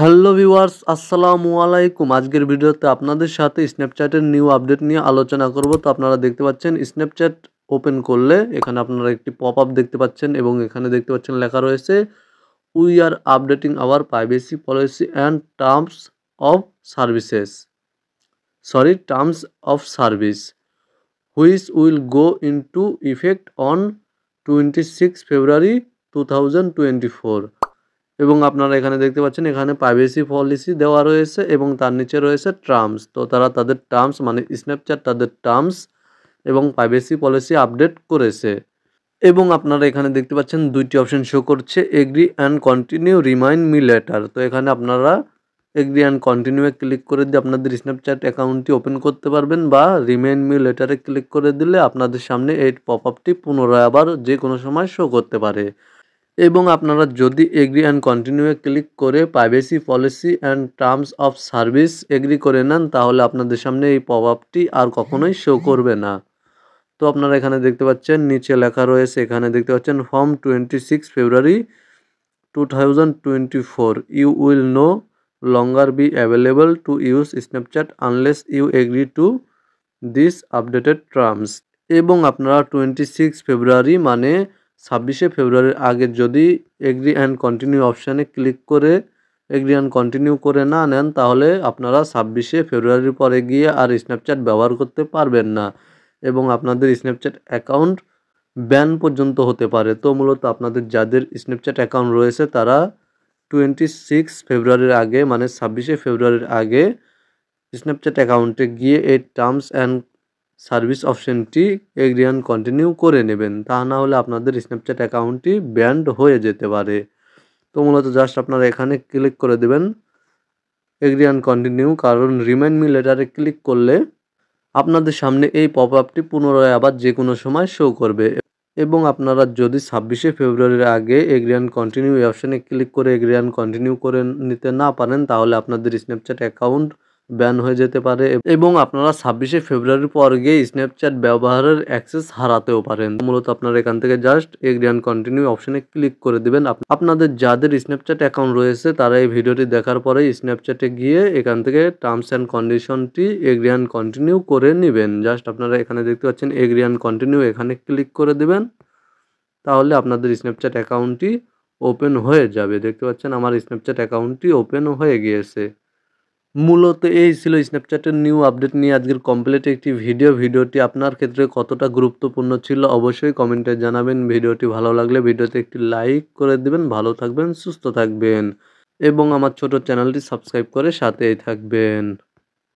Hello viewers, আসসালামু আলাইকুম। আজকের ভিডিওতে আপনাদের সাথে স্ন্যাপচ্যাটের নিউ আপডেট নিয়ে আলোচনা করব। তো আপনারা দেখতে পাচ্ছেন স্ন্যাপচ্যাট ওপেন করলে এখানে আপনারা একটি পপআপ দেখতে পাচ্ছেন এবং এখানে দেখতে পাচ্ছেন লেখা রয়েছে we are updating our privacy policy and terms of service which will go into effect on 26 February 2024। এবং আপনারা এখানে দেখতে পাচ্ছেন এখানে প্রাইভেসি পলিসি দেওয়া রয়েছে এবং তার নিচে রয়েছে টার্মস। তো তারা তাদের টার্মস মানে স্ন্যাপচ্যাট তাদের টার্মস এবং প্রাইভেসি পলিসি আপডেট করেছে। এবং আপনারা এখানে দেখতে পাচ্ছেন দুইটি অপশন শো করছে, agri and continue, remind me letter. তো এখানে আপনারা এগ্রি অ্যান্ড কন্টিনিউয়ে ক্লিক করে দিয়ে আপনাদের স্ন্যাপচ্যাট অ্যাকাউন্টটি ওপেন করতে পারবেন, বা রিমাইন্ড মি লেটারে ক্লিক করে দিলে আপনাদের সামনে এই পপআপটি পুনরায় আবার যে কোনো সময় শো করতে পারে। এবং আপনারা যদি এগ্রি অ্যান্ড কন্টিনিউয়ে ক্লিক করে privacy policy and terms of service agree করে নেন, তাহলে আপনাদের সামনে এই পপআপটি আর কখনোই শো করবে না। তো আপনারা এখানে দেখতে পাচ্ছেন নিচে লেখা রয়েছে, এখানে দেখতে পাচ্ছেন from 26 February 2024 you will no longer be available to use Snapchat unless you agree to this updated terms. এবং আপনারা 26 ফেব্রুয়ারি মানে 26শে ফেব্রুয়ারির আগে যদি এগ্রি অ্যান্ড কন্টিনিউ অপশানে ক্লিক করে এগ্রি অ্যান্ড কন্টিনিউ করে না নেন, তাহলে আপনারা 26শে ফেব্রুয়ারির পরে গিয়ে আর স্ন্যাপচ্যাট ব্যবহার করতে পারবেন না এবং আপনাদের স্ন্যাপচ্যাট অ্যাকাউন্ট ব্যান পর্যন্ত হতে পারে। তো মূলত আপনাদের যাদের স্ন্যাপচ্যাট অ্যাকাউন্ট রয়েছে তারা 26 ফেব্রুয়ারির আগে মানে 26শে ফেব্রুয়ারির আগে স্ন্যাপচ্যাট অ্যাকাউন্টে গিয়ে এই টার্মস অ্যান্ড সার্ভিস অপশনটি এগ্রি অ্যান্ড কন্টিনিউ করে নেবেন, তা না হলে আপনাদের স্ন্যাপচ্যাট অ্যাকাউন্টটি ব্যান্ড হয়ে যেতে পারে। তো মূলত জাস্ট আপনারা এখানে ক্লিক করে দেবেন এগ্রি অ্যান্ড কন্টিনিউ, কারণ রিমাইন্ড মি লেটারে ক্লিক করলে আপনাদের সামনে এই পপআপটি পুনরায় আবার যে কোনো সময় শো করবে। এবং আপনারা যদি 26শে ফেব্রুয়ারির আগে এগ্রি অ্যান্ড কন্টিনিউ এই অপশানে ক্লিক করে এগ্রি অ্যান্ড কন্টিনিউ করে নিতে না পারেন, তাহলে আপনাদের স্ন্যাপচ্যাট অ্যাকাউন্ট ব্যান হয়ে যেতে পারে এবং আপনারা 26শে ফেব্রুয়ারির পর গিয়ে স্ন্যাপচ্যাট ব্যবহারের অ্যাক্সেস হারাতেও পারেন। মূলত আপনারা এখান থেকে জাস্ট এগ্রি অ্যান্ড কন্টিনিউ অপশানে ক্লিক করে দেবেন। আপনাদের যাদের স্ন্যাপচ্যাট অ্যাকাউন্ট রয়েছে তারা এই ভিডিওটি দেখার পরে স্ন্যাপচ্যাটে গিয়ে এখান থেকে টার্মস অ্যান্ড কন্ডিশনটি এগ্রি অ্যান্ড কন্টিনিউ করে নেবেন। জাস্ট আপনারা এখানে দেখতে পাচ্ছেন এগ্রি অ্যান্ড কন্টিনিউ, এখানে ক্লিক করে দেবেন, তাহলে আপনাদের স্ন্যাপচ্যাট অ্যাকাউন্টটি ওপেন হয়ে যাবে। দেখতে পাচ্ছেন আমার স্ন্যাপচ্যাট অ্যাকাউন্টটি ওপেন হয়ে গিয়েছে। মূলত এই ছিল স্ন্যাপচ্যাটের নিউ আপডেট নিয়ে আজকের কমপ্লিট একটি ভিডিওটি আপনার ক্ষেত্রে কতটা গুরুত্বপূর্ণ ছিল অবশ্যই কমেন্টে জানাবেন। ভিডিওটি ভালো লাগলে ভিডিওতে একটি লাইক করে দেবেন। ভালো থাকবেন, সুস্থ থাকবেন এবং আমার ছোট চ্যানেলটি সাবস্ক্রাইব করে সাথেই থাকবেন।